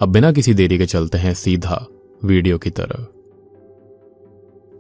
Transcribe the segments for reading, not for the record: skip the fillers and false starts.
अब बिना किसी देरी के चलते हैं सीधा वीडियो की तरफ।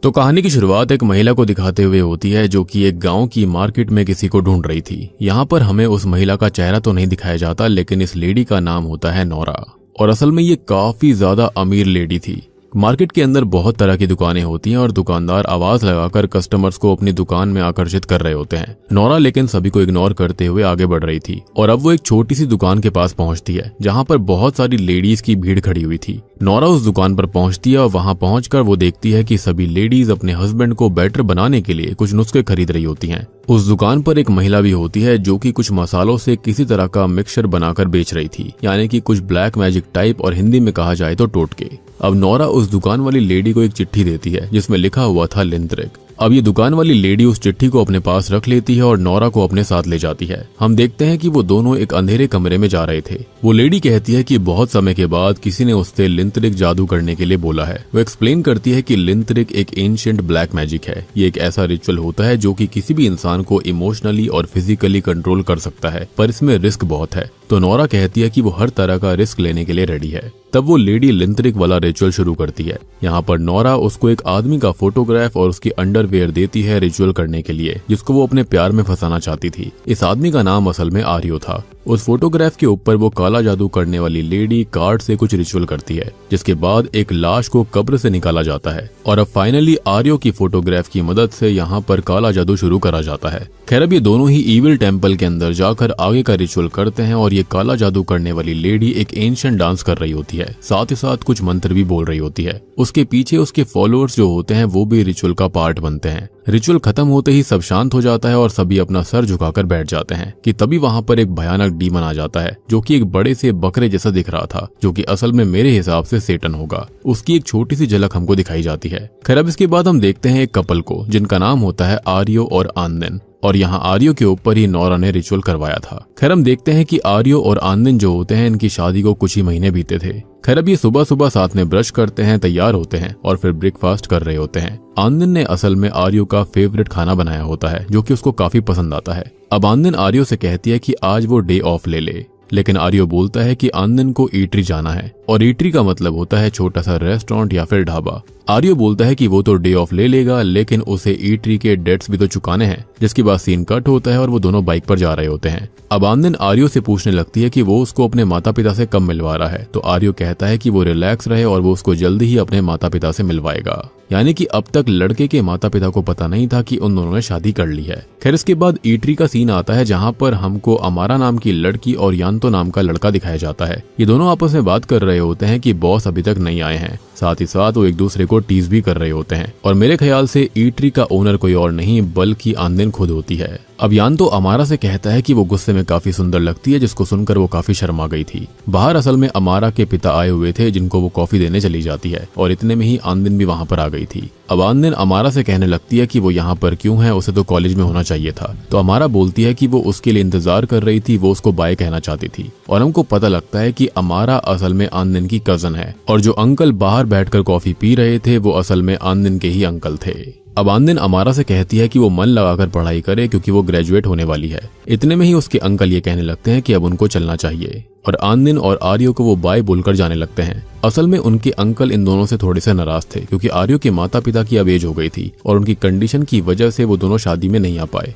तो कहानी की शुरुआत एक महिला को दिखाते हुए होती है जो कि एक गांव की मार्केट में किसी को ढूंढ रही थी। यहाँ पर हमें उस महिला का चेहरा तो नहीं दिखाया जाता, लेकिन इस लेडी का नाम होता है नोरा। और असल में ये काफी ज्यादा अमीर लेडी थी। मार्केट के अंदर बहुत तरह की दुकानें होती हैं और दुकानदार आवाज लगाकर कस्टमर्स को अपनी दुकान में आकर्षित कर रहे होते हैं। नोरा लेकिन सभी को इग्नोर करते हुए आगे बढ़ रही थी और अब वो एक छोटी सी दुकान के पास पहुंचती है जहां पर बहुत सारी लेडीज की भीड़ खड़ी हुई थी। नोरा उस दुकान पर पहुंचती है और वहां पहुंचकर वो देखती है कि सभी लेडीज अपने हस्बैंड को बेटर बनाने के लिए कुछ नुस्खे खरीद रही होती हैं। उस दुकान पर एक महिला भी होती है जो कि कुछ मसालों से किसी तरह का मिक्सचर बनाकर बेच रही थी, यानी कि कुछ ब्लैक मैजिक टाइप और हिंदी में कहा जाए तो टोटके। अब नोरा उस दुकान वाली लेडी को एक चिट्ठी देती है जिसमें लिखा हुआ था लिंत्रिक। अब ये दुकान वाली लेडी उस चिट्ठी को अपने पास रख लेती है और नोरा को अपने साथ ले जाती है। हम देखते हैं कि वो दोनों एक अंधेरे कमरे में जा रहे थे। वो लेडी कहती है कि बहुत समय के बाद किसी ने उससे लिंत्रिक जादू करने के लिए बोला है। वो एक्सप्लेन करती है कि लिंत्रिक एक एंशिएंट ब्लैक मैजिक है। ये एक ऐसा रिचुअल होता है जो कि किसी भी इंसान को इमोशनली और फिजिकली कंट्रोल कर सकता है, पर इसमें रिस्क बहुत है। तो नोरा कहती है कि वो हर तरह का रिस्क लेने के लिए रेडी है। तब वो लेडी लिंत्रिक वाला रिचुअल शुरू करती है। यहाँ पर नोरा उसको एक आदमी का फोटोग्राफ और उसकी अंडरवेयर देती है रिचुअल करने के लिए, जिसको वो अपने प्यार में फंसाना चाहती थी। इस आदमी का नाम असल में आर्यो था। उस फोटोग्राफ के ऊपर वो काला जादू करने वाली लेडी कार्ड से कुछ रिचुअल करती है, जिसके बाद एक लाश को कब्र से निकाला जाता है और अब फाइनली आर्यो की फोटोग्राफ की मदद से यहाँ पर काला जादू शुरू करा जाता है। खैर अब ये दोनों ही ईविल टेम्पल के अंदर जाकर आगे का रिचुअल करते हैं और ये काला जादू करने वाली लेडी एक एंशिएंट डांस कर रही होती है, साथ ही साथ कुछ मंत्र भी बोल रही होती है। उसके पीछे उसके फॉलोअर्स जो होते हैं वो भी रिचुअल का पार्ट बनते हैं। रिचुअल खत्म होते ही सब शांत हो जाता है और सभी अपना सर झुकाकर बैठ जाते हैं कि तभी वहां पर एक भयानक डीमन आ जाता है जो कि एक बड़े से बकरे जैसा दिख रहा था, जो कि असल में मेरे हिसाब से सेटन होगा। उसकी एक छोटी सी झलक हमको दिखाई जाती है। खैर अब इसके बाद हम देखते हैं एक कपल को जिनका नाम होता है आर्यो और आनंदन, और यहाँ आर्यो के ऊपर ही नोरा ने रिचुअल करवाया था। खैर हम देखते हैं कि आर्यो और आनंदन जो होते हैं इनकी शादी को कुछ ही महीने बीते थे। खैर अब ये सुबह सुबह साथ में ब्रश करते हैं, तैयार होते हैं और फिर ब्रेकफास्ट कर रहे होते हैं। आनंदन ने असल में आर्यो का फेवरेट खाना बनाया होता है जो कि उसको काफी पसंद आता है। अब आनंदन आर्यो से कहती है कि आज वो डे ऑफ ले ले, लेकिन आर्यो बोलता है कि आनंदन को ईटरी जाना है और ईटरी का मतलब होता है छोटा सा रेस्टोरेंट या फिर ढाबा। आर्यो बोलता है कि वो तो डे ऑफ ले लेगा, लेकिन उसे ईटरी के डेट्स भी तो चुकाने हैं, जिसके बाद सीन कट होता है और वो दोनों बाइक पर जा रहे होते हैं। अब आनंदन आर्यो से पूछने लगती है कि वो उसको अपने माता पिता से कब मिलवा रहा है, तो आर्यो कहता है कि वो रिलैक्स रहे और वो उसको जल्दी ही अपने माता पिता से मिलवाएगा। यानी कि अब तक लड़के के माता पिता को पता नहीं था कि उन दोनों ने शादी कर ली है। खैर इसके बाद ईटरी का सीन आता है जहाँ पर हमको अमारा नाम की लड़की और यान्तो नाम का लड़का दिखाया जाता है। ये दोनों आपस में बात कर रहे होते हैं कि बॉस अभी तक नहीं आए हैं, साथ ही साथ वो एक दूसरे को टीज भी कर रहे होते हैं। और मेरे ख्याल से ईटरी का ओनर कोई और नहीं बल्कि आनंदन खुद होती है। अब यान्तो अमारा से कहता है कि वो गुस्से में काफी सुंदर लगती है, जिसको सुनकर वो काफी शर्मा गई थी। बाहर असल में अमारा के पिता आए हुए थे जिनको वो कॉफी देने चली जाती है और इतने में ही आनंदन भी वहां पर आ गई थी। अब आनंदन अमारा से कहने लगती है कि वो यहाँ पर क्यों है, उसे तो कॉलेज में होना चाहिए था। तो अमारा बोलती है कि वो उसके लिए इंतजार कर रही थी, वो उसको बाय कहना चाहती थी। और हमको पता लगता है कि अमारा असल में आनंदन की कजन है और जो अंकल बाहर बैठकर कॉफी पी रहे थे वो असल में आनंदन के ही अंकल थे। अब आनंदन अमारा से कहती है कि वो मन लगाकर पढ़ाई करे क्योंकि वो ग्रेजुएट होने वाली है। इतने में ही उसके अंकल ये कहने लगते हैं कि अब उनको चलना चाहिए और आनंदन और आर्यो को वो बाय बोलकर जाने लगते हैं। असल में उनके अंकल इन दोनों से थोड़े से नाराज थे क्योंकि आर्यो के माता पिता की अब एज हो गई थी और उनकी कंडीशन की वजह से वो दोनों शादी में नहीं आ पाए।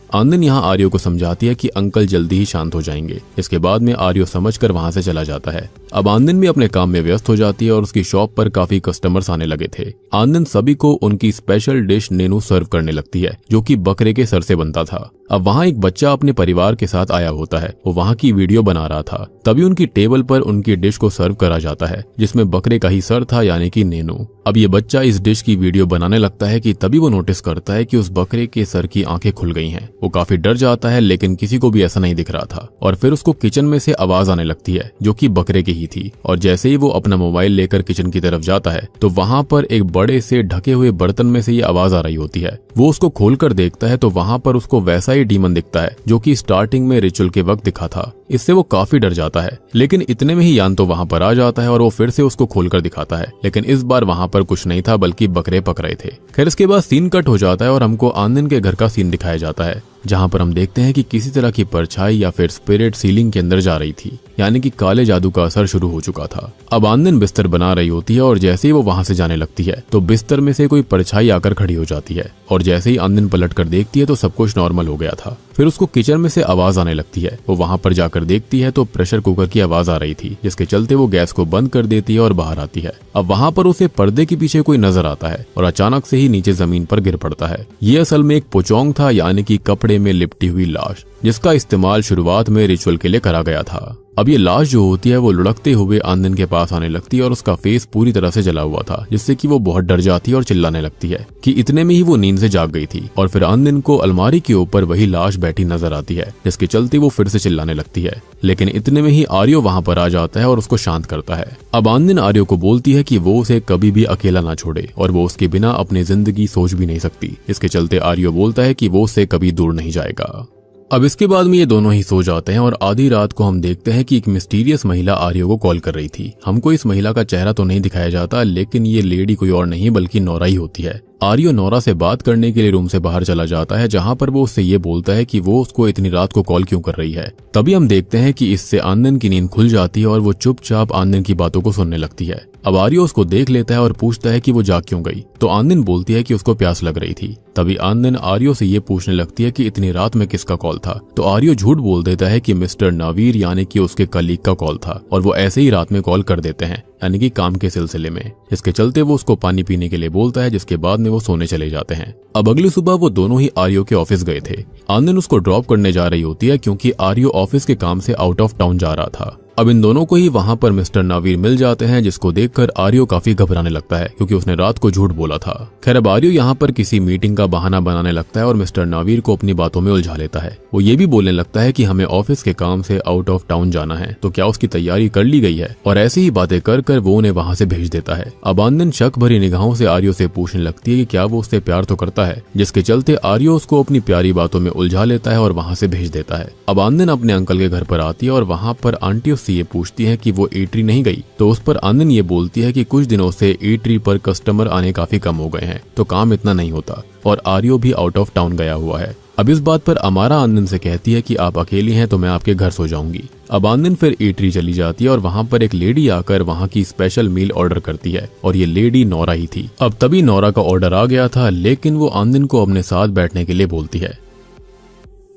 आनंदन यहाँ आर्यो को समझाती है कि अंकल जल्दी ही शांत हो जाएंगे। इसके बाद में आर्यो समझकर वहां से चला जाता है। अब आनंदन भी अपने काम में व्यस्त हो जाती है और उसकी शॉप पर काफी कस्टमर्स आने लगे थे। आनंदन सभी को उनकी स्पेशल डिश नेनू सर्व करने लगती है जो कि बकरे के सर से बनता था। अब वहाँ एक बच्चा अपने परिवार के साथ आया होता है, वो वहाँ की वीडियो बना रहा था। तभी उनकी टेबल पर उनकी डिश को सर्व करा जाता है जिसमें बकरे का ही सर था, यानी कि नेनू। अब ये बच्चा इस डिश की वीडियो बनाने लगता है कि तभी वो नोटिस करता है कि उस बकरे के सर की आंखें खुल गई हैं। वो काफी डर जाता है लेकिन किसी को भी ऐसा नहीं दिख रहा था और फिर उसको किचन में से आवाज आने लगती है जो कि बकरे की ही थी। और जैसे ही वो अपना मोबाइल लेकर किचन की तरफ जाता है तो वहाँ पर एक बड़े से ढके हुए बर्तन में से ये आवाज आ रही होती है। वो उसको खोलकर देखता है तो वहाँ पर उसको वैसा ही डीमन दिखता है जो कि स्टार्टिंग में रिचुअल के वक्त दिखा था। इससे वो काफी डर जाता है लेकिन इतने में ही यान्तो वहाँ पर आ जाता है और वो फिर से उसको खोलकर दिखाता है, लेकिन इस बार वहाँ पर कुछ नहीं था बल्कि बकरे पक रहे थे। खैर इसके बाद सीन कट हो जाता है और हमको आनंदन के घर का सीन दिखाया जाता है। जहाँ पर हम देखते हैं कि किसी तरह की परछाई या फिर स्पिरिट सीलिंग के अंदर जा रही थी, यानी कि काले जादू का असर शुरू हो चुका था। अब आनंद बिस्तर बना रही होती है और जैसे ही वो वहां से जाने लगती है तो बिस्तर में से कोई परछाई आकर खड़ी हो जाती है और जैसे ही आनंद पलट कर देखती है तो सब कुछ नॉर्मल हो गया था। फिर उसको किचन में से आवाज आने लगती है। वो वहां पर जाकर देखती है तो प्रेशर कुकर की आवाज आ रही थी, जिसके चलते वो गैस को बंद कर देती है और बाहर आती है। अब वहां पर उसे पर्दे के पीछे कोई नजर आता है और अचानक से ही नीचे जमीन पर गिर पड़ता है। ये असल में एक पोचोंग था, यानी कि कपड़े में लिपटी हुई लाश, जिसका इस्तेमाल शुरुआत में रिचुअल के लिए करा गया था। अब ये लाश जो होती है वो लुढ़कते हुए आनंद के पास आने लगती है और उसका फेस पूरी तरह से जला हुआ था, जिससे कि वो बहुत डर जाती है और चिल्लाने लगती है कि इतने में ही वो नींद से जाग गई थी। और फिर आनंद को अलमारी के ऊपर वही लाश बैठी नजर आती है, जिसके चलते वो फिर से चिल्लाने लगती है। लेकिन इतने में ही आर्यो वहां पर आ जाता है और उसको शांत करता है। अब आनंद आर्यो को बोलती है कि वो उसे कभी भी अकेला ना छोड़े और वो उसके बिना अपनी जिंदगी सोच भी नहीं सकती। इसके चलते आर्यो बोलता है कि वो उससे कभी दूर नहीं जाएगा। अब इसके बाद में ये दोनों ही सो जाते हैं और आधी रात को हम देखते हैं कि एक मिस्टीरियस महिला आर्यो को कॉल कर रही थी। हमको इस महिला का चेहरा तो नहीं दिखाया जाता, लेकिन ये लेडी कोई और नहीं बल्कि नोरा ही होती है। आर्यो नोरा से बात करने के लिए रूम से बाहर चला जाता है, जहां पर वो उससे ये बोलता है कि वो उसको इतनी रात को कॉल क्यों कर रही है। तभी हम देखते हैं कि इससे आनंद की नींद खुल जाती है और वो चुपचाप आनंद की बातों को सुनने लगती है। अब आर्यो उसको देख लेता है और पूछता है कि वो जाग क्यों गई, तो आनंद बोलती है कि उसको प्यास लग रही थी। तभी आनंद आर्यो से ये पूछने लगती है कि इतनी रात में किसका कॉल था, तो आर्यो झूठ बोल देता है कि मिस्टर नावीर यानी कि उसके कलीग का कॉल था और वो ऐसे ही रात में कॉल कर देते हैं, यानी कि काम के सिलसिले में। इसके चलते वो उसको पानी पीने के लिए बोलता है, जिसके बाद में वो सोने चले जाते हैं। अब अगली सुबह वो दोनों ही आर्यो के ऑफिस गए थे। आनंद उसको ड्रॉप करने जा रही होती है क्योंकि आर्यो ऑफिस के काम से आउट ऑफ टाउन जा रहा था। अब इन दोनों को ही वहां पर मिस्टर नावीर मिल जाते हैं, जिसको देखकर आर्यो काफी घबराने लगता है क्योंकि उसने रात को झूठ बोला था। खैर अब आर्यो यहाँ पर किसी मीटिंग का बहाना बनाने लगता है और मिस्टर नावीर को अपनी बातों में उलझा लेता है। वो ये भी बोलने लगता है कि हमें ऑफिस के काम से आउट ऑफ टाउन जाना है, तो क्या उसकी तैयारी कर ली गई है, और ऐसी ही बातें कर कर वो उन्हें वहां से भेज देता है। अब आनंद शक भरी निगाहों से आर्यो से पूछने लगती है कि क्या वो उससे प्यार तो करता है, जिसके चलते आर्यो उसको अपनी प्यारी बातों में उलझा लेता है और वहां से भेज देता है। अब आनंद अपने अंकल के घर पर आती है और वहां पर आंटी उससे ये पूछती है कि वो ईटरी नहीं गई, तो उस पर आनंद ये बोलती है कि कुछ दिनों से ईटरी पर कस्टमर आने काफी कम हो गए हैं, तो काम इतना नहीं होता और आर्यो भी आउट ऑफ टाउन गया हुआ है। अब इस बात पर अमारा आनंद से कहती है कि आप अकेली हैं तो मैं आपके घर सो जाऊंगी। अब आनंद फिर ईटरी चली जाती है और वहां पर एक लेडी आकर वहां की स्पेशल मील ऑर्डर करती है और ये लेडी नोरा ही थी। अब तभी नोरा का ऑर्डर आ गया था, लेकिन वो आनंद को अपने साथ बैठने के लिए बोलती है।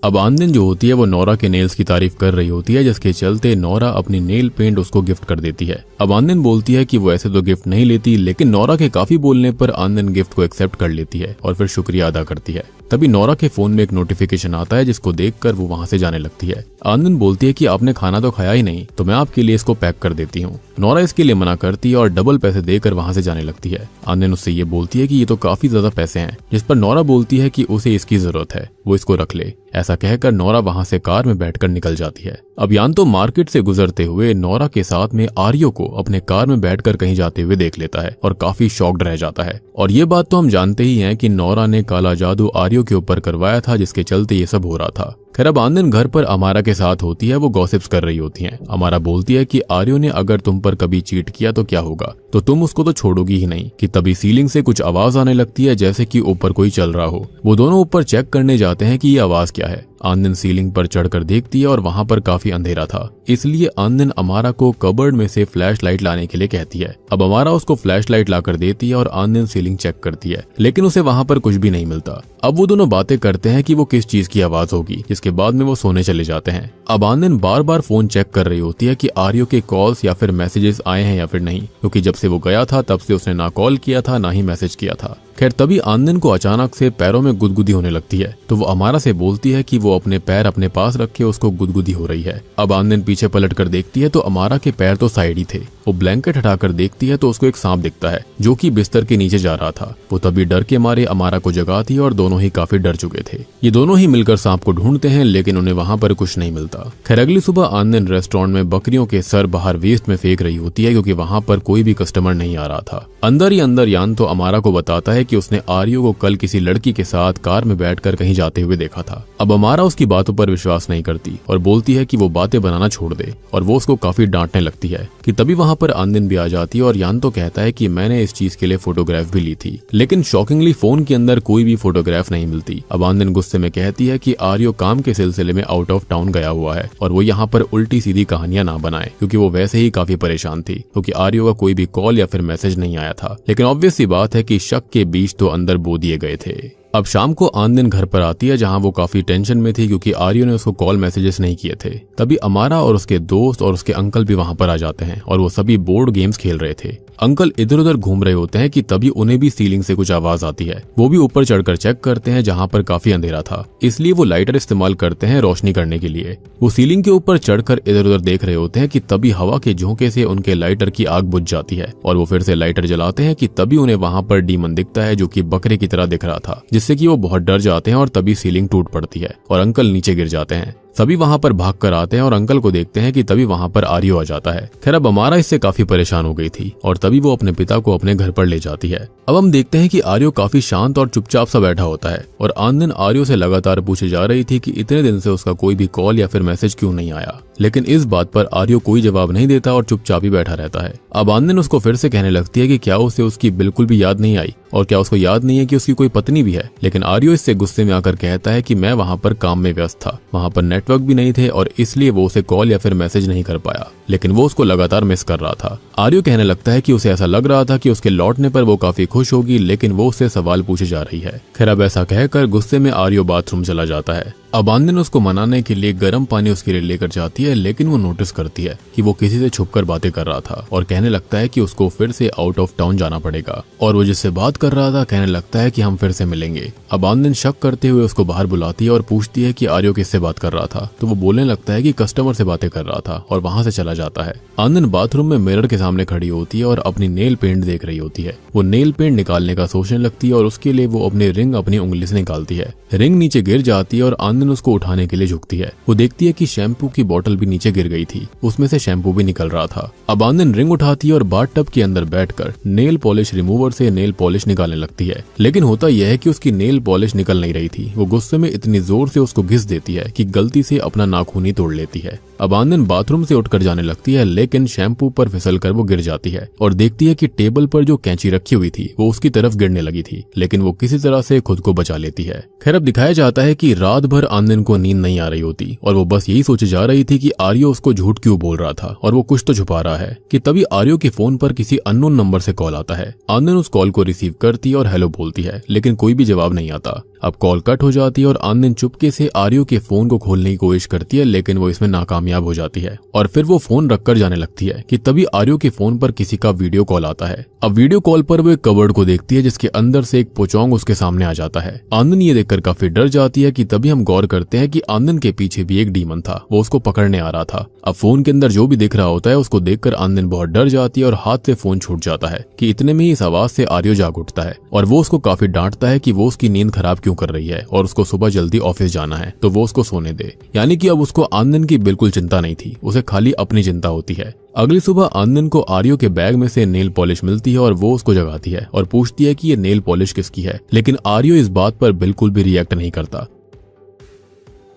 अब आनंद जो होती है वो नोरा के नेल्स की तारीफ कर रही होती है, जिसके चलते नोरा अपनी नेल पेंट उसको गिफ्ट कर देती है। अब आनंद बोलती है कि वो ऐसे तो गिफ्ट नहीं लेती, लेकिन नोरा के काफी बोलने पर आनंद गिफ्ट को एक्सेप्ट कर लेती है और फिर शुक्रिया अदा करती है। तभी नोरा के फोन में एक नोटिफिकेशन आता है, जिसको देखकर वो वहां से जाने लगती है। आनंद बोलती है कि आपने खाना तो खाया ही नहीं, तो मैं आपके लिए इसको पैक कर देती हूँ। नोरा इसके लिए मना करती है और डबल पैसे देकर वहां से जाने लगती है। आनंद उससे ये बोलती है कि ये तो काफी ज्यादा पैसे हैं, जिस पर नोरा बोलती है कि उसे इसकी जरूरत है, वो इसको रख ले। ऐसा कहकर नोरा वहां से कार में बैठकर निकल जाती है। अब यान तो मार्केट से गुजरते हुए नोरा के साथ में आर्यो को अपने कार में बैठकर कहीं जाते हुए देख लेता है और काफी शॉक्ड रह जाता है। और ये बात तो हम जानते ही हैं कि नोरा ने काला जादू आर्यो के ऊपर करवाया था, जिसके चलते ये सब हो रहा था। खैर अब आनंद घर पर अमारा के साथ होती है, वो गॉसिप्स कर रही होती हैं। अमारा बोलती है कि आर्यो ने अगर तुम पर कभी चीट किया तो क्या होगा, तो तुम उसको तो छोड़ोगी ही नहीं। कि तभी सीलिंग से कुछ आवाज आने लगती है, जैसे कि ऊपर कोई चल रहा हो। वो दोनों ऊपर चेक करने जाते हैं कि ये आवाज क्या है। आनंद सीलिंग पर चढ़कर देखती है और वहां पर काफी अंधेरा था, इसलिए आनंद अमारा को कबर्ड में से फ्लैश लाइट लाने के लिए कहती है। अब अमारा उसको फ्लैश लाइट लाकर देती है और आनंद सीलिंग चेक करती है, लेकिन उसे वहां पर कुछ भी नहीं मिलता। अब वो दोनों बातें करते हैं कि वो किस चीज की आवाज होगी, जिसके बाद में वो सोने चले जाते हैं। अब आनंद बार बार फोन चेक कर रही होती है कि आर्यो के कॉल्स या फिर मैसेजेस आए हैं या फिर नहीं, क्योंकि जब से वो गया था तब से उसने ना कॉल किया था ना ही मैसेज किया था। खैर तभी आनंद को अचानक से पैरों में गुदगुदी होने लगती है, तो वो अमारा से बोलती है कि वो अपने पैर अपने पास रखे, उसको गुदगुदी हो रही है। अब आनंद पीछे पलट कर देखती है तो अमारा के पैर तो साइड ही थे। वो ब्लैंकेट हटाकर देखती है तो उसको एक सांप दिखता है, जो कि बिस्तर के नीचे जा रहा था। वो तभी डर के मारे अमारा को जगाती है और दोनों ही काफी डर चुके थे। ये दोनों ही मिलकर सांप को ढूंढते हैं, लेकिन उन्हें वहां पर कुछ नहीं मिलता। खैर अगली सुबह आनंद रेस्टोरेंट में बकरियों के सर बाहर वेस्ट में फेंक रही होती है, क्योंकि वहां पर कोई भी कस्टमर नहीं आ रहा था। अंदर ही अंदर यान तो अमारा को बताता है कि उसने आर्यो को कल किसी लड़की के साथ कार में बैठकर कहीं जाते हुए देखा था। अब अमारा उसकी बातों पर विश्वास नहीं करती और बोलती है कि वो बातें बनाना छोड़ दे, और वो उसको काफी डांटने लगती है। कि तभी वहां वहां पर आनंद भी आ जाती है और यान तो कहता है कि मैंने इस चीज के लिए फोटोग्राफ भी ली थी, लेकिन शॉकिंगली फोन के अंदर कोई भी फोटोग्राफ नहीं मिलती। अब आनंद गुस्से में कहती है कि आर्यो काम के सिलसिले में आउट ऑफ टाउन गया हुआ है और वो यहाँ पर उल्टी सीधी कहानियां ना बनाए, क्योंकि वो वैसे ही काफी परेशान थी क्योंकि आर्यो का कोई भी कॉल या फिर मैसेज नहीं आया था। लेकिन ऑब्वियस सी बात है कि शक के बीज तो अंदर बो दिए गए थे। अब शाम को आनंद घर पर आती है जहां वो काफी टेंशन में थी क्योंकि आर्यो ने उसको कॉल मैसेजेस नहीं किए थे। तभी अमारा और उसके दोस्त और उसके अंकल भी वहां पर आ जाते हैं और वो सभी बोर्ड गेम्स खेल रहे थे। अंकल इधर उधर घूम रहे होते हैं कि तभी उन्हें भी सीलिंग से कुछ आवाज आती है। वो भी ऊपर चढ़कर चेक करते हैं जहां पर काफी अंधेरा था, इसलिए वो लाइटर इस्तेमाल करते हैं रोशनी करने के लिए। वो सीलिंग के ऊपर चढ़कर इधर उधर देख रहे होते हैं कि तभी हवा के झोंके से उनके लाइटर की आग बुझ जाती है और वो फिर से लाइटर जलाते हैं कि तभी उन्हें वहां पर डीमन दिखता है जो कि बकरे की तरह दिख रहा था, जिससे कि वो बहुत डर जाते हैं और तभी सीलिंग टूट पड़ती है और अंकल नीचे गिर जाते हैं। सभी वहां पर भाग कर आते हैं और अंकल को देखते हैं कि तभी वहां पर आर्यो आ जाता है। खैर अब अमारा इससे काफी परेशान हो गई थी और तभी वो अपने पिता को अपने घर पर ले जाती है। अब हम देखते हैं कि आर्यो काफी शांत और चुपचाप सा बैठा होता है और आनंद आर्यो से लगातार पूछे जा रही थी कि इतने दिन से उसका कोई भी कॉल या फिर मैसेज क्यों नहीं आया, लेकिन इस बात पर आर्यो कोई जवाब नहीं देता और चुपचाप ही बैठा रहता है। अब आनंद उसको फिर से कहने लगती है कि क्या उसे उसकी बिल्कुल भी याद नहीं आई और क्या उसको याद नहीं है कि उसकी कोई पत्नी भी है, लेकिन आर्यो इससे गुस्से में आकर कहता है कि मैं वहां पर काम में व्यस्त था, वहां पर नेटवर्क भी नहीं थे और इसलिए वो उसे कॉल या फिर मैसेज नहीं कर पाया, लेकिन वो उसको लगातार मिस कर रहा था। आर्यो कहने लगता है कि उसे ऐसा लग रहा था कि उसके लौटने पर वो काफी खुश होगी, लेकिन वो उससे सवाल पूछे जा रही है। खैर अब ऐसा कहकर गुस्से में आर्यो बाथरूम चला जाता है। अब आनंद उसको मनाने के लिए गर्म पानी उसके लिए लेकर जाती है, लेकिन वो नोटिस करती है कि वो किसी से छुपकर बातें कर रहा था और कहने लगता है कि उसको फिर से आउट ऑफ टाउन जाना पड़ेगा और वो जिससे बात कर रहा था कहने लगता है कि हम फिर से मिलेंगे। अब आनंद शक करते हुए उसको बाहर बुलाती है और पूछती है कि आर्यो किससे बात कर रहा था, तो वो बोलने लगता है कि कस्टमर से बातें कर रहा था और वहां से चला जाता है। आनंद बाथरूम में मिरर के सामने खड़ी होती है और अपनी नेल पेंट देख रही होती है। वो नेल पेंट निकालने का सोचने लगती है और उसके लिए वो अपनी रिंग अपनी उंगली से निकालती है। रिंग नीचे गिर जाती है और आनंद उसको उठाने के लिए झुकती है। वो देखती है कि शैम्पू की बोतल भी नीचे गिर गई थी, उसमें से शैम्पू भी निकल रहा था। अब आनंद रिंग उठाती है और बाथटब के अंदर बैठकर नेल पॉलिश रिमूवर से नेल पॉलिश निकालने लगती है, लेकिन होता यह है कि उसकी नेल पॉलिश निकल नहीं रही थी। वो गुस्से में इतनी जोर से उसको घिस देती है कि गलती से अपना नाखून ही तोड़ लेती है। अब आनंद बाथरूम से उठकर जाने लगती है, लेकिन शैम्पू पर फिसलकर वो गिर जाती है और देखती है कि टेबल पर जो कैंची रखी हुई थी वो उसकी तरफ गिरने लगी थी, लेकिन वो किसी तरह से खुद को बचा लेती है। खैर अब दिखाया जाता है कि रात भर आनंद को नींद नहीं आ रही होती और वो बस यही सोचे जा रही थी कि आर्यो उसको झूठ क्यों बोल रहा था और वो कुछ तो छुपा रहा है, कि तभी आर्यो के फोन पर किसी अननोन नंबर से कॉल आता है। आनंद उस कॉल को रिसीव करती और हेलो बोलती है, लेकिन कोई भी जवाब नहीं आता। अब कॉल कट हो जाती है और आनंद चुपके से आर्यो के फोन को खोलने की कोशिश करती है, लेकिन वो इसमें नाकामयाब हो जाती है और फिर वो फोन रखकर जाने लगती है कि तभी आर्यो के फोन पर किसी का वीडियो कॉल आता है। अब वीडियो कॉल पर वो एक कबर्ड को देखती है जिसके अंदर से एक पोचोंग उसके सामने आ जाता है। आनंद ये देखकर काफी डर जाती है कि तभी हम गौर करते हैं कि आनंद के पीछे भी एक डीमन था, वो उसको पकड़ने आ रहा था। अब फोन के अंदर जो भी दिख रहा होता है उसको देखकर आनंद बहुत डर जाती है और हाथ से फोन छूट जाता है कि इतने में ही इस आवाज से आर्यो जाग उठता है और वो उसको काफी डांटता है कि वो उसकी नींद खराब क्यों कर रही है और उसको सुबह जल्दी ऑफिस जाना है, तो वो उसको सोने दे। यानी कि अब उसको आनंद की बिल्कुल चिंता नहीं थी, उसे खाली अपनी चिंता होती है। अगली सुबह आनंद को आर्यो के बैग में से नेल पॉलिश मिलती है और वो उसको जगाती है और पूछती है कि ये नेल पॉलिश किसकी है, लेकिन आर्यो इस बात पर बिल्कुल भी रिएक्ट नहीं करता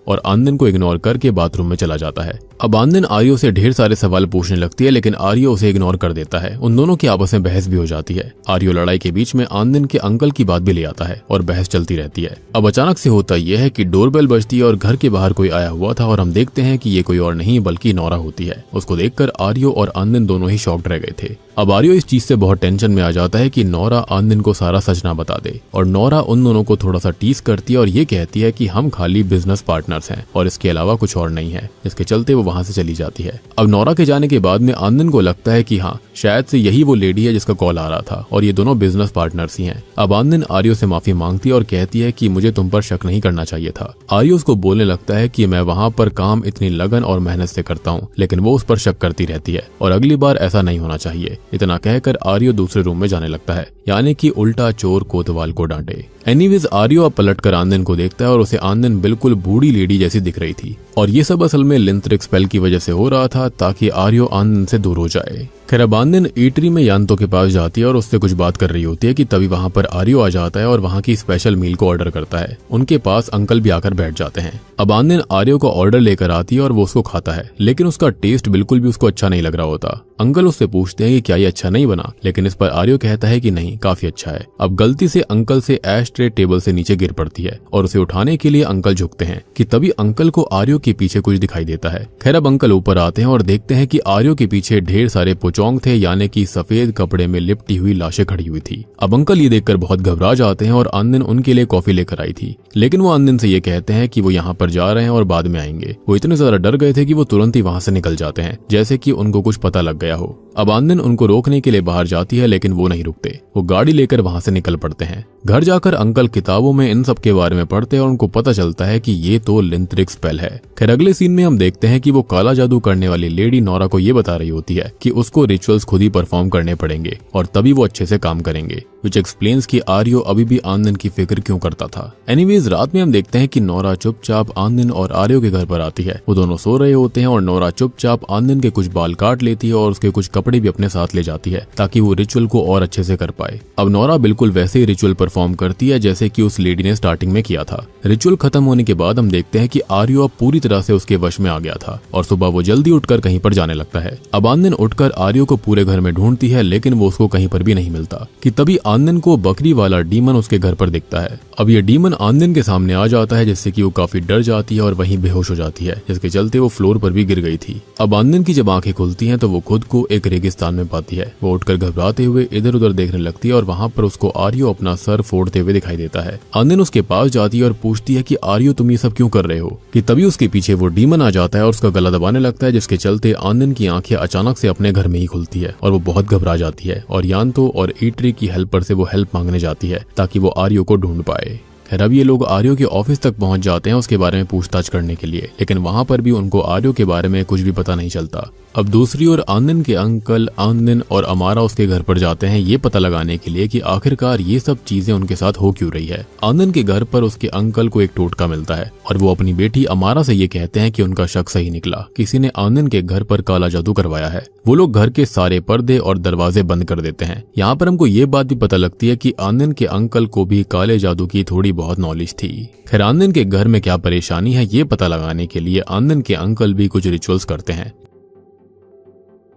और आनंद को इग्नोर करके बाथरूम में चला जाता है। अब आनंद आर्यो से ढेर सारे सवाल पूछने लगती है, लेकिन आर्यो उसे इग्नोर कर देता है। उन दोनों की आपस में बहस भी हो जाती है। आर्यो लड़ाई के बीच में आनंद के अंकल की बात भी ले आता है और बहस चलती रहती है। अब अचानक से होता यह है कि डोरबेल बजती है और घर के बाहर कोई आया हुआ था और हम देखते हैं कि ये कोई और नहीं बल्कि नोरा होती है। उसको देखकर आर्यो और आनंद दोनों ही शॉक्ड रह गए थे। अब आर्यो इस चीज से बहुत टेंशन में आ जाता है कि नोरा आनंद को सारा सच ना बता दे और नोरा उन दोनों को थोड़ा सा टीज करती है और ये कहती है कि हम खाली बिजनेस पार्टनर्स हैं और इसके अलावा कुछ और नहीं है। इसके चलते वो वहां से चली जाती है। अब नोरा के जाने के बाद में आनंद को लगता है कि हाँ, शायद से यही वो लेडी है जिसका कॉल आ रहा था और ये दोनों बिजनेस पार्टनर्स ही हैं। अब आनंद आर्यो से माफी मांगती है और कहती है कि मुझे तुम पर शक नहीं करना चाहिए था। आर्यो उसको बोलने लगता है कि मैं वहां पर काम इतनी लगन और मेहनत से करता हूँ, लेकिन वो उस पर शक करती रहती है और अगली बार ऐसा नहीं होना चाहिए। इतना कहकर आर्यो दूसरे रूम में जाने लगता है, यानी कि उल्टा चोर कोतवाल को डांटे। एनीवेज आर्यो अब पलटकर आनंद को देखता है और उसे आनंद बिल्कुल बूढ़ी लेडी जैसी दिख रही थी और ये सब असल में लिंथरिक स्पेल की वजह से हो रहा था ताकि आर्यो आनंद से दूर हो जाए। खैर अब आनंद ईटरी में यान्तो के पास जाती है और उससे कुछ बात कर रही होती है कि तभी वहां पर आर्यो आ जाता है और वहां की स्पेशल मील को ऑर्डर करता है। उनके पास अंकल भी आकर बैठ जाते हैं। अब आनंद आर्यो का ऑर्डर लेकर आती है और वो उसको खाता है, लेकिन उसका टेस्ट बिल्कुल भी उसको अच्छा नहीं लग रहा होता। अंकल उससे पूछते हैं कि क्या ये अच्छा नहीं बना, लेकिन इस पर आर्यो कहता है कि नहीं, काफी अच्छा है। अब गलती से अंकल से एश ट्रे टेबल से नीचे गिर पड़ती है और उसे उठाने के लिए अंकल झुकते हैं कि तभी अंकल को आर्यो के पीछे कुछ दिखाई देता है। खैर अब अंकल ऊपर आते हैं और देखते हैं कि आर्यो के पीछे ढेर सारे पोचोंग थे, यानी कि सफेद कपड़े में लिपटी हुई लाशें खड़ी हुई थी। अब अंकल ये देखकर बहुत घबरा जाते हैं और आनंद उनके लिए कॉफी लेकर आई थी, लेकिन वो आनंद से ये कहते हैं कि वो यहाँ पर जा रहे हैं और बाद में आएंगे। वो इतने ज्यादा डर गए थे कि वो तुरंत ही वहां से निकल जाते हैं, जैसे कि उनको कुछ पता लग गया हो। अब आनंद उनको रोकने के लिए बाहर जाती है, लेकिन वो नहीं रुकते। वो गाड़ी लेकर वहां से निकल पड़ते हैं। घर जाकर अंकल किताबों में इन सब के बारे में पढ़ते हैं और उनको पता चलता है कि ये तो लिंथरिक स्पेल है। खैर अगले सीन में हम देखते हैं कि वो काला जादू करने वाली लेडी नोरा को ये बता रही होती है कि उसको रिचुअल्स खुद ही परफॉर्म करने पड़ेंगे और तभी वो अच्छे से काम करेंगे, विच एक्सप्लेन्स कि आर्यो अभी भी आनंद की फिक्र क्यों करता था। एनीवेज रात में हम देखते हैं कि नोरा चुपचाप आनंद और आर्यो के घर पर आती है। वो दोनों सो रहे होते हैं और नोरा चुपचाप आनंद के कुछ बाल काट लेती है और उसके कुछ कपड़े भी अपने साथ ले जाती है ताकि वो रिचुअल को और अच्छे से कर पाए। अब नोरा बिल्कुल वैसे ही रिचुअल परफॉर्म करती है जैसे कि उस लेडी ने स्टार्टिंग में किया था। रिचुअल खत्म होने के बाद हम देखते हैं कि आर्यो अब पूरी तरह से उसके वश में आ गया था और सुबह वो जल्दी उठकर कहीं पर जाने लगता है। अब आनंद उठकर आर्यो को पूरे घर में ढूंढती है, लेकिन वो उसको कहीं पर भी नहीं मिलता कि तभी आनंद को बकरी वाला डीमन उसके घर पर दिखता है। अब ये डीमन आनंद के सामने आ जाता है, जिससे कि वो काफी डर जाती है और वहीं बेहोश हो जाती है, जिसके चलते वो फ्लोर पर भी गिर गई थी। अब आनंद की जब आंखें खुलती हैं तो वो खुद को एक रेगिस्तान में पाती है। वो उठकर घबराते हुए इधर उधर देखने लगती है और वहां पर उसको आर्यो अपना सर फोड़ते हुए दिखाई देता है। आनंद उसके पास जाती है और पूछती है कि आर्यो तुम ये सब क्यों कर रहे हो, कि तभी उसके पीछे वो डीमन आ जाता है और उसका गला दबाने लगता है, जिसके चलते आनंद की आंखें अचानक से अपने घर में ही खुलती है और वो बहुत घबरा जाती है और यान्तो और ईटरी की हेल्पर से वो हेल्प मांगने जाती है ताकि वो आर्यो को ढूंढ पाए। खैर अब ये लोग आर्यो के ऑफिस तक पहुंच जाते हैं उसके बारे में पूछताछ करने के लिए, लेकिन वहां पर भी उनको आर्यो के बारे में कुछ भी पता नहीं चलता। अब दूसरी ओर आनंद के अंकल आनंद और अमारा उसके घर पर जाते हैं ये पता लगाने के लिए कि आखिरकार ये सब चीजें उनके साथ हो क्यों रही है। आनंद के घर पर उसके अंकल को एक टोटका मिलता है और वो अपनी बेटी अमारा से ये कहते हैं कि उनका शक सही निकला, किसी ने आनंद के घर पर काला जादू करवाया है। वो लोग घर के सारे पर्दे और दरवाजे बंद कर देते हैं। यहाँ पर हमको ये बात भी पता लगती है कि आनंद के अंकल को भी काले जादू की थोड़ी बहुत नॉलेज थी। खैर आनंद के घर में क्या परेशानी है ये पता लगाने के लिए आनंद के अंकल भी कुछ रिचुअल्स करते हैं।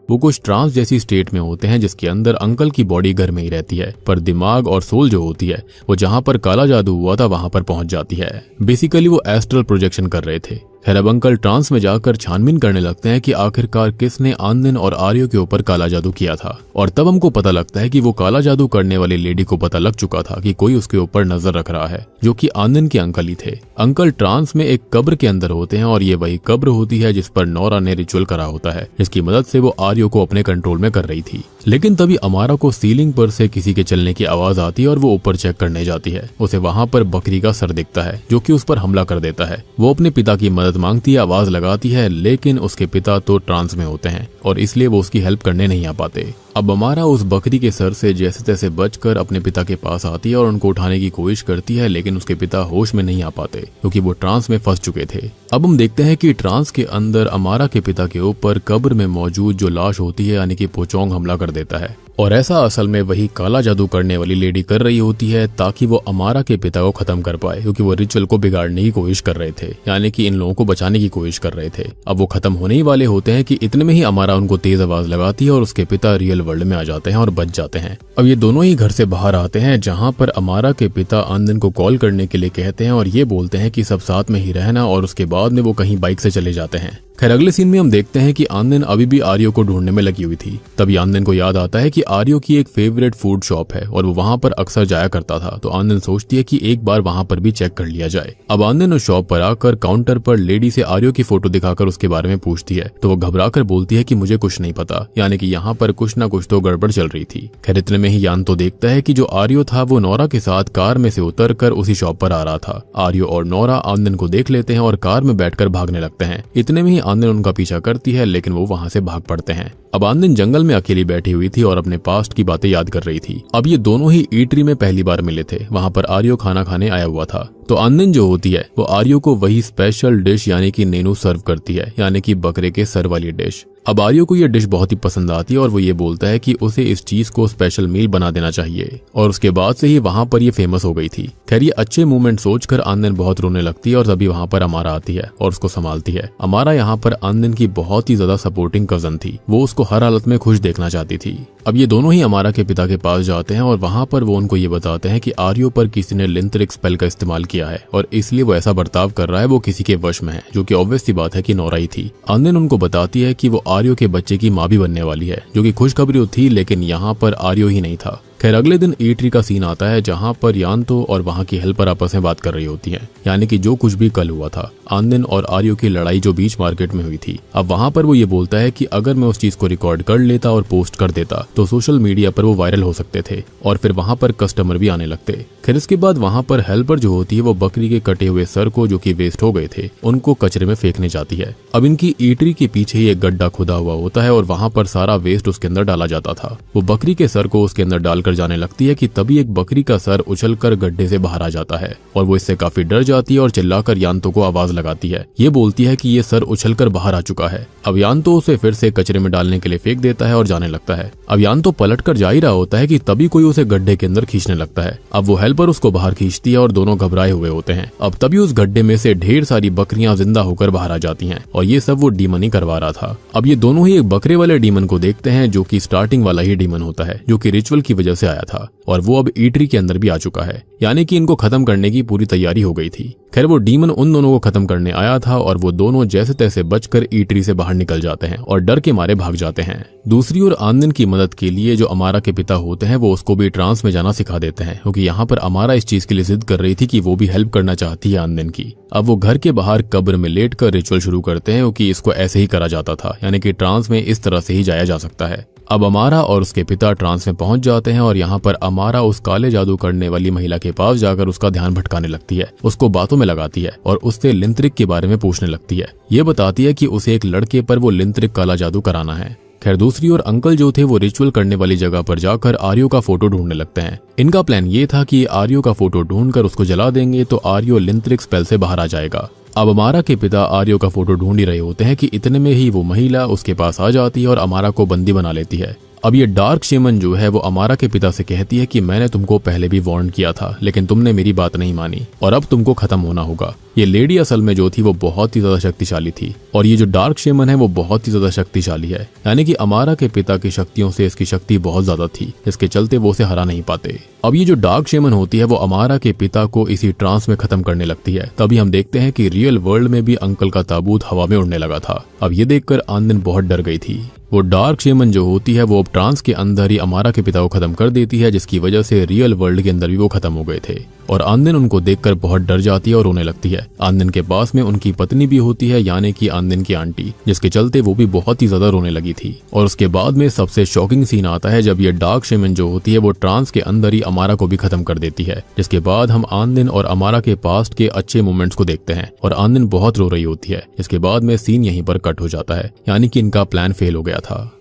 वो कुछ ट्रांस जैसी स्टेट में होते हैं जिसके अंदर अंकल की बॉडी घर में ही रहती है, पर दिमाग और सोल जो होती है वो जहां पर काला जादू हुआ था वहां पर पहुंच जाती है। बेसिकली वो एस्ट्रल प्रोजेक्शन कर रहे थे। खैर अब अंकल ट्रांस में जाकर छानबीन करने लगते हैं कि आखिरकार किसने आनंद और आर्यो के ऊपर काला जादू किया था, और तब हमको पता लगता है कि वो काला जादू करने वाली लेडी को पता लग चुका था कि कोई उसके ऊपर नजर रख रहा है, जो कि आनंद के अंकल ही थे। अंकल ट्रांस में एक कब्र के अंदर होते हैं और ये वही कब्र होती है जिस पर नोरा ने रिचुअल करा होता है, जिसकी मदद से वो आर्यो को अपने कंट्रोल में कर रही थी। लेकिन तभी अमारा को सीलिंग पर से किसी के चलने की आवाज आती है और वो ऊपर चेक करने जाती है। उसे वहां पर बकरी का सर दिखता है जो कि उस पर हमला कर देता है। वो अपने पिता की मदद मांगती है, आवाज लगाती है, लेकिन उसके पिता तो ट्रांस में होते हैं और इसलिए वो उसकी हेल्प करने नहीं आ पाते। अब अमारा उस बकरी के सर से जैसे तैसे बचकर अपने पिता के पास आती है और उनको उठाने की कोशिश करती है, लेकिन उसके पिता होश में नहीं आ पाते क्योंकि वो ट्रांस में फंस चुके थे। अब हम देखते हैं कि ट्रांस के अंदर अमारा के पिता के ऊपर कब्र में मौजूद जो लाश होती है यानी कि पोचोंग हमला कर देता है, और ऐसा असल में वही काला जादू करने वाली लेडी कर रही होती है ताकि वो अमारा के पिता को खत्म कर पाए, क्योंकि वो रिचुअल को बिगाड़ने की कोशिश कर रहे थे, यानी कि इन लोगों को बचाने की कोशिश कर रहे थे। अब वो खत्म होने ही वाले होते हैं कि इतने में ही अमारा उनको तेज आवाज लगाती है और उसके पिता रियल वर्ल्ड में आ जाते हैं और बच जाते हैं। अब ये दोनों ही घर से बाहर आते हैं, जहाँ पर अमारा के पिता आनंद को कॉल करने के लिए कहते हैं और ये बोलते हैं कि सब साथ में ही रहना, और उसके बाद में वो कहीं बाइक से चले जाते हैं। खैर अगले सीन में हम देखते हैं कि आनंद अभी भी आर्यो को ढूंढने में लगी हुई थी। तभी आनंद को याद आता है कि आर्यो की एक फेवरेट फूड शॉप है और वो वहां पर अक्सर जाया करता था, तो आनंद सोचती है कि एक बार वहां पर भी चेक कर लिया जाए। अब आनंद उस शॉप पर आकर काउंटर पर लेडी से आर्यो की फोटो दिखाकर उसके बारे में पूछती है, तो वो घबराकर बोलती है कि मुझे कुछ नहीं पता, यानी कि यहाँ पर कुछ ना कुछ तो गड़बड़ चल रही थी। खैर इतने में ही यान तो देखता है कि जो आर्यो था वो नोरा के साथ कार में से उतर कर उसी शॉप पर आ रहा था। आर्यो और नोरा आनंद को देख लेते हैं और कार में बैठकर भागने लगते हैं। इतने में ही आनंद उनका पीछा करती है, लेकिन वो वहां से भाग पड़ते हैं। अब आनंद जंगल में अकेली बैठी हुई थी और अपने पास्ट की बातें याद कर रही थी। अब ये दोनों ही ईटरी में पहली बार मिले थे, वहां पर आर्यो खाना खाने आया हुआ था। तो आनंद जो होती है वो आर्यो को वही स्पेशल डिश यानी कि नेनू सर्व करती है, यानी कि बकरे के सर वाली डिश। अब आर्यो को ये डिश बहुत ही पसंद आती है और वो ये बोलता है कि उसे इस चीज को स्पेशल मील बना देना चाहिए, और उसके बाद से ही वहां पर ये फेमस हो गई थी। खैर ये अच्छे मूवमेंट सोचकर आनंद बहुत रोने लगती है और तभी वहां पर अमारा आती है और उसको संभालती है। अमारा यहाँ पर आनंद की बहुत ही ज्यादा सपोर्टिंग कजन थी, वो उसको हर हालत में खुश देखना चाहती थी। अब ये दोनों ही अमारा के पिता के पास जाते हैं और वहां पर वो उनको ये बताते हैं कि आर्यो पर किसी ने लिंथरिक स्पेल का इस्तेमाल किया है और इसलिए वो ऐसा बर्ताव कर रहा है, वो किसी के वश में है, जो कि ऑब्वियस सी बात है कि नोरा ही थी। आनंद उनको बताती है कि वो आर्यो के बच्चे की माँ भी बनने वाली है, जो कि खुशखबरी थी, लेकिन यहाँ पर आर्यो ही नहीं था। खैर अगले दिन ईटरी का सीन आता है जहां पर यान्तो और वहां की हेल्पर आपस में बात कर रही होती हैं, यानी कि जो कुछ भी कल हुआ था, आनंद और आर्यो की लड़ाई जो बीच मार्केट में हुई थी। अब वहां पर वो ये बोलता है कि अगर मैं उस चीज को रिकॉर्ड कर लेता और पोस्ट कर देता तो सोशल मीडिया पर वो वायरल हो सकते थे और फिर वहां पर कस्टमर भी आने लगते। खैर इसके बाद वहां पर हेल्पर जो होती है वो बकरी के कटे हुए सर को, जो कि वेस्ट हो गए थे, उनको कचरे में फेंकने जाती है। अब इनकी ईटरी के पीछे ही एक गड्ढा खुदा हुआ होता है और वहां पर सारा वेस्ट उसके अंदर डाला जाता था। वो बकरी के सर को उसके अंदर डालकर जाने लगती है कि तभी एक बकरी का सर उछलकर गड्ढे से बाहर आ जाता है और वो इससे काफी डर जाती है और चिल्लाकर यान्तो को आवाज लगाती है। ये बोलती है कि ये सर उछलकर बाहर आ चुका है। अब यान्तो उसे फिर से कचरे में डालने के लिए फेंक देता है और जाने लगता है। अब यान्तो पलटकर जा ही रहा होता है कि तभी कोई उसे गड्ढे के अंदर खींचने लगता है। अब वो हेल्पर उसको बाहर खींचती है और दोनों घबराए हुए होते हैं। अब तभी उस गड्ढे में से ढेर सारी बकरियां जिंदा होकर बाहर आ जाती हैं और ये सब वो डीमन ही करवा रहा था। अब ये दोनों ही एक बकरे वाले डीमन को देखते हैं, जो कि स्टार्टिंग वाला ही डीमन होता है, जो कि रिचुअल की वजह से आया था और वो अब ईटरी के अंदर भी आ चुका है, यानी कि इनको खत्म करने की पूरी तैयारी हो गई थी। खैर वो डीमन उन दोनों को खत्म करने आया था और वो दोनों जैसे तैसे बचकर ईटरी से बाहर निकल जाते हैं और डर के मारे भाग जाते हैं। दूसरी ओर आनंद की मदद के लिए जो अमारा के पिता होते हैं वो उसको भी ट्रांस में जाना सिखा देते हैं, क्योंकि यहाँ पर अमारा इस चीज के लिए जिद कर रही थी कि वो भी हेल्प करना चाहती है आनंद की। अब वो घर के बाहर कब्र में लेटकर रिचुअल शुरू करते हैं, क्योंकि इसको ऐसे ही करा जाता था, यानी कि ट्रांस में इस तरह से ही जाया जा सकता है। अब अमारा और उसके पिता ट्रांस में पहुंच जाते हैं और यहाँ पर अमारा उस काले जादू करने वाली महिला के पास जाकर उसका ध्यान भटकाने लगती है, उसको बातों में लगाती है और उससे लिंथरिक के बारे में पूछने लगती है। ये बताती है कि उसे एक लड़के पर वो लिंथरिक काला जादू कराना है। खैर दूसरी ओर अंकल जो थे वो रिचुअल करने वाली जगह पर जाकर आर्यो का फोटो ढूंढने लगते हैं। इनका प्लान ये था कि आर्यो का फोटो ढूंढकर उसको जला देंगे तो आर्यो लिंथरिक स्पेल से बाहर आ जाएगा। अब अमारा के पिता आर्यो का फोटो ढूंढ ही रहे होते हैं कि इतने में ही वो महिला उसके पास आ जाती है और अमारा को बंदी बना लेती है। अब ये डार्क शेमन जो है वो अमारा के पिता से कहती है कि मैंने तुमको पहले भी वार्न किया था, लेकिन तुमने मेरी बात नहीं मानी और अब तुमको खत्म होना होगा। ये लेडी असल में जो थी वो बहुत ही ज्यादा शक्तिशाली थी और ये जो डार्क शेमन है वो बहुत ही ज्यादा शक्तिशाली है, यानी कि अमारा के पिता की शक्तियों से इसकी शक्ति बहुत ज्यादा थी, इसके चलते वो उसे हरा नहीं पाते। अब ये जो डार्क शेमन होती है वो अमारा के पिता को इसी ट्रांस में खत्म करने लगती है। तभी हम देखते हैं कि रियल वर्ल्ड में भी अंकल का ताबूत हवा में उड़ने लगा था। अब ये देखकर आनंद बहुत डर गई थी। वो डार्क शेमन जो होती है वो अब ट्रांस के अंदर ही अमारा के पिता को खत्म कर देती है, जिसकी वजह से रियल वर्ल्ड के अंदर भी वो खत्म हो गए थे और आनंद उनको देखकर बहुत डर जाती है और रोने लगती है। आनंद के पास में उनकी पत्नी भी होती है, यानी कि आनंद की आंटी, जिसके चलते वो भी बहुत ही ज्यादा रोने लगी थी। और उसके बाद में सबसे शॉकिंग सीन आता है जब ये डार्क शेमन जो होती है वो ट्रांस के अंदर ही अमारा को भी खत्म कर देती है, जिसके बाद हम आनंद और अमारा के पास्ट के अच्छे मोमेंट्स को देखते हैं और आनंद बहुत रो रही होती है। इसके बाद में सीन यहीं पर कट हो जाता है, यानी कि इनका प्लान फेल हो गया था।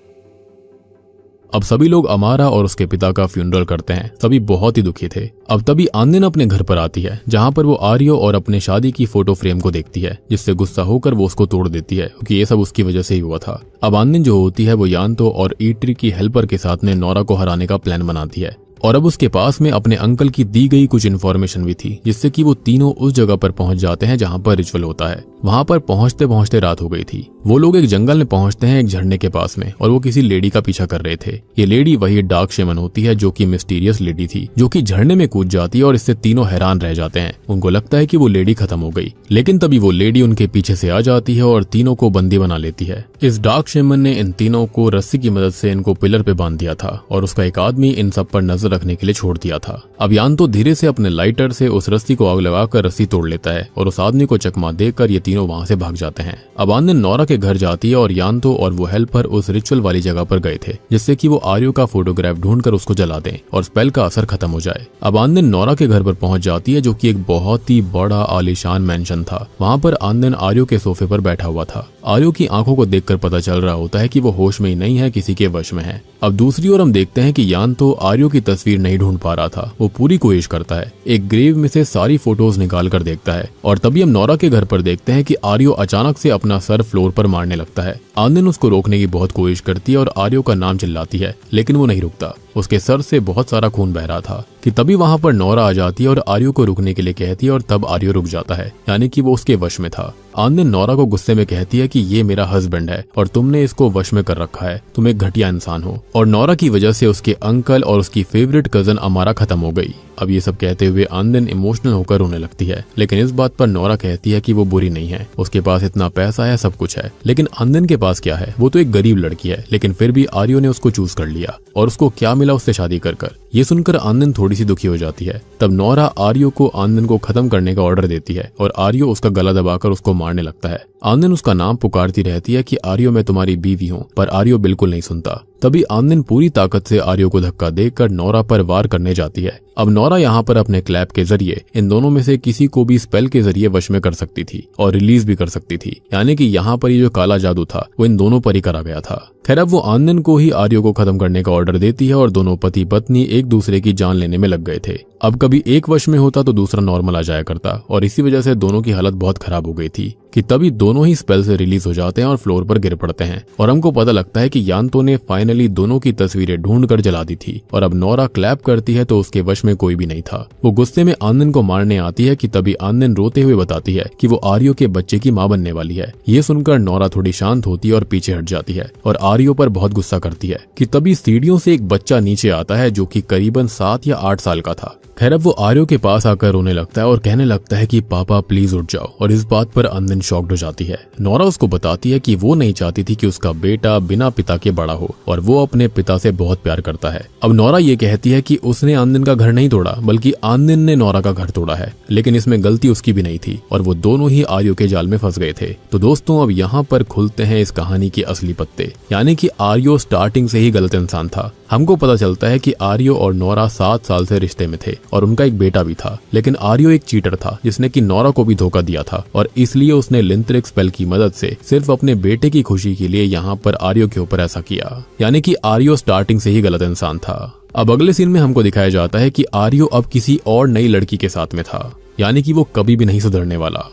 अब सभी लोग अमारा और उसके पिता का फ्यूनरल करते हैं, सभी बहुत ही दुखी थे। अब तभी आनंद अपने घर पर आती है, जहां पर वो आर्यो और अपने शादी की फोटो फ्रेम को देखती है, जिससे गुस्सा होकर वो उसको तोड़ देती है, क्योंकि ये सब उसकी वजह से ही हुआ था। अब आनंद जो होती है वो यान्तो और ईटरी की हेल्पर के साथ में नोरा को हराने का प्लान बनाती है और अब उसके पास में अपने अंकल की दी गई कुछ इन्फॉर्मेशन भी थी, जिससे कि वो तीनों उस जगह पर पहुंच जाते हैं जहां पर रिचुअल होता है। वहां पर पहुंचते पहुंचते रात हो गई थी। वो लोग एक जंगल में पहुंचते हैं एक झरने के पास में और वो किसी लेडी का पीछा कर रहे थे। ये लेडी वही डार्क शेमन होती है जो कि मिस्टीरियस लेडी थी, जो कि झरने में कूद जाती है और इससे तीनों हैरान रह जाते हैं। उनको लगता है कि वो लेडी खत्म हो गई, लेकिन तभी वो लेडी उनके पीछे से आ जाती है और तीनों को बंदी बना लेती है। इस डार्क शेमन ने इन तीनों को रस्सी की मदद से इनको पिलर पे बांध दिया था और उसका एक आदमी इन सब पर नजर रखने के लिए छोड़ दिया था। अब यान्तो धीरे से अपने लाइटर से उस रस्सी को आग लगाकर रस्सी तोड़ लेता है और उस आदमी को चकमा देकर ये तीनों वहां से भाग जाते हैं। अब आनंद नोरा के घर जाती है और यान्तो और वो हेल्पर उस रिचुअल वाली जगह पर गए थे, जिससे कि वो आर्यो का फोटोग्राफ ढूंढकर उसको जला दें और स्पेल का असर खत्म हो जाए। अब आनंद नोरा के घर पर पहुंच जाती है, जो कि एक बहुत ही बड़ा आलीशान मैंशन था। वहां पर आनंद आर्यो के सोफे पर बैठा हुआ था। आर्यो की आंखों को देखकर पता चल रहा होता है कि वो होश में ही नहीं है, किसी के वश में है। अब दूसरी ओर हम देखते हैं कि यान्तो आर्यो की तस्वीर नहीं ढूंढ पा रहा था वो पूरी कोशिश करता है, एक ग्रेव में से सारी फोटोज निकाल कर देखता है। और तभी हम नोरा के घर पर देखते हैं कि आर्यो अचानक से अपना सर फ्लोर पर मारने लगता है। आनंद उसको रोकने की बहुत कोशिश करती है और आर्यो का नाम चिल्लाती है, लेकिन वो नहीं रुकता। उसके सर से बहुत सारा खून बह रहा था कि तभी वहां पर नोरा आ जाती है और आर्यो को रुकने के लिए कहती है और तब आर्यो रुक जाता है, यानी कि वो उसके वश में था। आनंद नोरा को गुस्से में कहती है कि ये मेरा हस्बैंड है और तुमने इसको वश में कर रखा है, तुम एक घटिया इंसान हो। और नोरा की वजह से उसके अंकल और उसकी फेवरेट कजन अमारा खत्म हो गई। अब ये सब कहते हुए आनंद इमोशनल होकर रोने लगती है, लेकिन इस बात पर नोरा कहती है कि वो बुरी नहीं है, उसके पास इतना पैसा है, सब कुछ है, लेकिन आनंद के पास क्या है, वो तो एक गरीब लड़की है। लेकिन फिर भी आर्यो ने उसको चूज कर लिया और उसको क्या मिला, उससे शादी कर। ये सुनकर आनंद थोड़ी सी दुखी हो जाती है। तब नोरा आर्यो को आनंद को खत्म करने का ऑर्डर देती है और आर्यो उसका गला दबाकर उसको मारने लगता है। आनंद उसका नाम पुकारती रहती है कि आर्यो मैं तुम्हारी बीवी हूँ, पर आर्यो बिल्कुल नहीं सुनता। तभी आनंद पूरी ताकत से आर्यो को धक्का देकर नोरा पर वार करने जाती है। अब नोरा यहाँ पर अपने क्लैप के जरिए इन दोनों में से किसी को भी स्पेल के जरिए वश में कर सकती थी और रिलीज भी कर सकती थी, यानी कि यहाँ पर ये जो काला जादू था वो इन दोनों पर ही करा गया था। खैर अब वो आनंद को ही आर्यो को खत्म करने का ऑर्डर देती है और दोनों पति पत्नी एक दूसरे की जान लेने में लग गए थे। अब कभी एक वश में होता तो दूसरा नॉर्मल आ जाया करता और इसी वजह से दोनों की हालत बहुत खराब हो गई थी कि तभी दोनों ही स्पेल से रिलीज हो जाते हैं और फ्लोर पर गिर पड़ते हैं। और हमको पता लगता है कि यांतो ने फाइनली दोनों की तस्वीरें ढूंढ कर जला दी थी। और अब नोरा क्लैप करती है तो उसके वश में कोई भी नहीं था। वो गुस्से में आनंद को मारने आती है कि तभी आनंद रोते हुए बताती है कि वो आर्यो के बच्चे की मां बनने वाली है। ये सुनकर नोरा थोड़ी शांत होती है और पीछे हट जाती है और आर्यो पर बहुत गुस्सा करती है कि तभी सीढ़ियों से एक बच्चा नीचे आता है जो कि करीबन 7 या 8 साल का था। खैर अब वो आर्यो के पास आकर रोने लगता है और कहने लगता है कि पापा प्लीज उठ जाओ। और इस बात पर आनंद शॉक्ड हो जाती है। नोरा उसको बताती है कि वो नहीं चाहती थी कि उसका बेटा बिना पिता के बड़ा हो और वो अपने पिता से बहुत प्यार करता है। अब नोरा ये कहती है कि उसने आनंद का घर नहीं तोड़ा, बल्कि आनंद ने नोरा का घर तोड़ा है, लेकिन इसमें गलती उसकी भी नहीं थी और वो दोनों ही आर्यो के जाल में फंस गए थे। तो दोस्तों अब यहाँ पर खुलते हैं इस कहानी के असली पत्ते, यानी कि आर्यो स्टार्टिंग से ही गलत इंसान था। हमको पता चलता है कि आर्यो और नोरा 7 साल से रिश्ते में थे और उनका एक बेटा भी था, लेकिन आर्यो एक चीटर था जिसने कि नोरा को भी धोखा दिया था और इसलिए उसने लिंथरिक स्पेल की मदद से सिर्फ अपने बेटे की खुशी के लिए यहाँ पर आर्यो के ऊपर ऐसा किया, यानी कि आर्यो स्टार्टिंग से ही गलत इंसान था। अब अगले सीन में हमको दिखाया जाता है कि आर्यो अब किसी और नई लड़की के साथ में था, यानी कि वो कभी भी नहीं सुधरने वाला।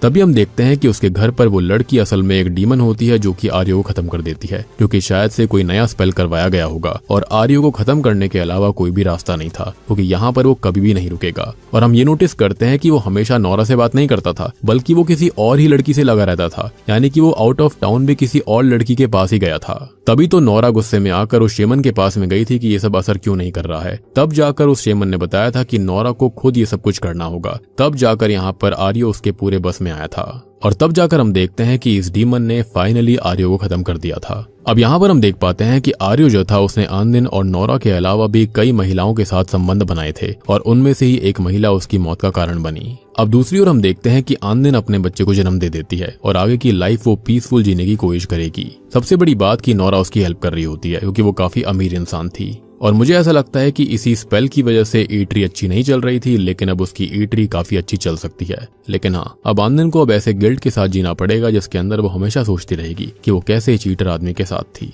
तभी हम देखते हैं कि उसके घर पर वो लड़की असल में एक डीमन होती है जो कि आर्यो को खत्म कर देती है, जो कि शायद से कोई नया स्पेल करवाया गया होगा और आर्यो को खत्म करने के अलावा कोई भी रास्ता नहीं था, क्योंकि यहाँ पर वो कभी भी नहीं रुकेगा। और हम ये नोटिस करते हैं कि वो हमेशा नोरा से बात नहीं करता था, बल्कि वो किसी और ही लड़की से लगा रहता था, यानी कि वो आउट ऑफ टाउन भी किसी और लड़की के पास ही गया था। तभी तो नोरा गुस्से में आकर उस शेमन के पास में गई थी कि ये सब असर क्यों नहीं कर रहा है। तब जाकर उस शेमन ने बताया था कि नोरा को खुद ये सब कुछ करना होगा। तब जाकर यहाँ पर आर्यो उसके पूरे बस में आया था और तब जाकर हम देखते हैं कि इस डीमन ने फाइनली आर्यो को खत्म कर दिया था। अब यहाँ पर हम देख पाते हैं कि आर्यो जो था उसने आनंद और नोरा के अलावा भी कई महिलाओं के साथ संबंध बनाए थे और उनमें से ही एक महिला उसकी मौत का कारण बनी। अब दूसरी ओर हम देखते हैं कि आनंद अपने बच्चे को जन्म दे देती है और आगे की लाइफ वो पीसफुल जीने की कोशिश करेगी। सबसे बड़ी बात कि नोरा उसकी हेल्प कर रही होती है क्योंकि वो काफी अमीर इंसान थी और मुझे ऐसा लगता है कि इसी स्पेल की वजह से ईटरी अच्छी नहीं चल रही थी, लेकिन अब उसकी ईटरी काफी अच्छी चल सकती है। लेकिन हाँ, अब आनंद को अब ऐसे गिल्ट के साथ जीना पड़ेगा जिसके अंदर वो हमेशा सोचती रहेगी कि वो कैसे चीटर आदमी के साथ थी।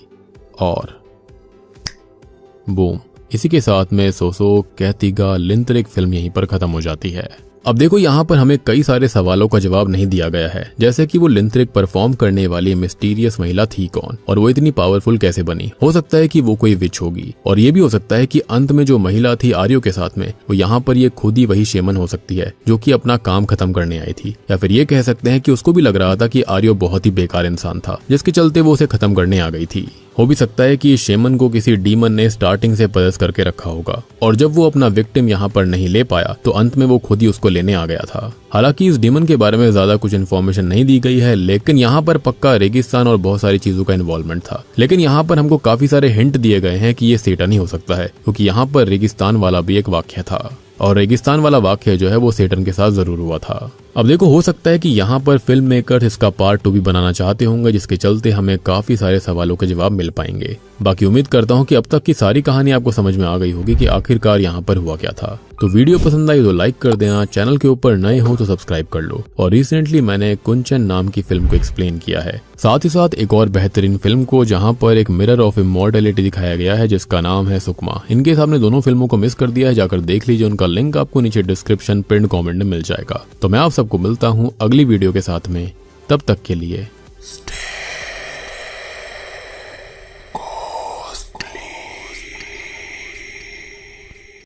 और बूम, इसी के साथ में सोसो कहतीगा लिंथरिक फिल्म यहीं पर खत्म हो जाती है। अब देखो यहाँ पर हमें कई सारे सवालों का जवाब नहीं दिया गया है, जैसे कि वो लिंथरिक परफॉर्म करने वाली मिस्टीरियस महिला थी कौन और वो इतनी पावरफुल कैसे बनी। हो सकता है कि वो कोई विच होगी और ये भी हो सकता है कि अंत में जो महिला थी आर्यो के साथ में वो यहाँ पर ये खुद ही वही शेमन हो सकती है जो कि अपना काम खत्म करने आई थी, या फिर ये कह सकते हैं कि उसको भी लग रहा था कि आर्यो बहुत ही बेकार इंसान था जिसके चलते वो उसे खत्म करने आ गई थी। हो भी सकता है कि शेमन को किसी डीमन ने स्टार्टिंग से पजेस करके रखा होगा और जब वो अपना विक्टिम यहाँ पर नहीं ले पाया तो अंत में वो खुद ही उसको लेने आ गया था। हालांकि इस डीमन के बारे में ज्यादा कुछ इन्फॉर्मेशन नहीं दी गई है, लेकिन यहाँ पर पक्का रेगिस्तान और बहुत सारी चीजों का इन्वॉल्वमेंट था। लेकिन यहाँ पर हमको काफी सारे हिंट दिए गए हैं कि ये सेटन ही हो सकता है, क्योंकि यहाँ पर रेगिस्तान वाला भी एक वाक्य था और रेगिस्तान वाला वाक्य जो है वो सेटन के साथ जरूर हुआ था। अब देखो, हो सकता है कि यहाँ पर फिल्म मेकर्स इसका पार्ट 2 भी बनाना चाहते होंगे, जिसके चलते हमें काफी सारे सवालों के जवाब मिल पाएंगे। बाकी उम्मीद करता हूँ कि अब तक की सारी कहानी आपको समझ में आ गई होगी कि आखिरकार यहाँ पर हुआ क्या था। तो वीडियो पसंद आई तो लाइक कर देना, चैनल के ऊपर नए हो तो सब्सक्राइब कर लो। और रिसेंटली मैंने कुंचन नाम की फिल्म को एक्सप्लेन किया है, साथ ही साथ एक और बेहतरीन फिल्म को जहां पर एक मिरर ऑफ इमॉर्टैलिटी दिखाया गया है जिसका नाम है सुकमा। इनके सामने दोनों फिल्मों को मिस कर दिया है, जाकर देख लीजिए, उनका लिंक आपको नीचे डिस्क्रिप्शन पिन कमेंट में मिल जाएगा। तो मैं आप सबको मिलता हूँ अगली वीडियो के साथ में, तब तक के लिए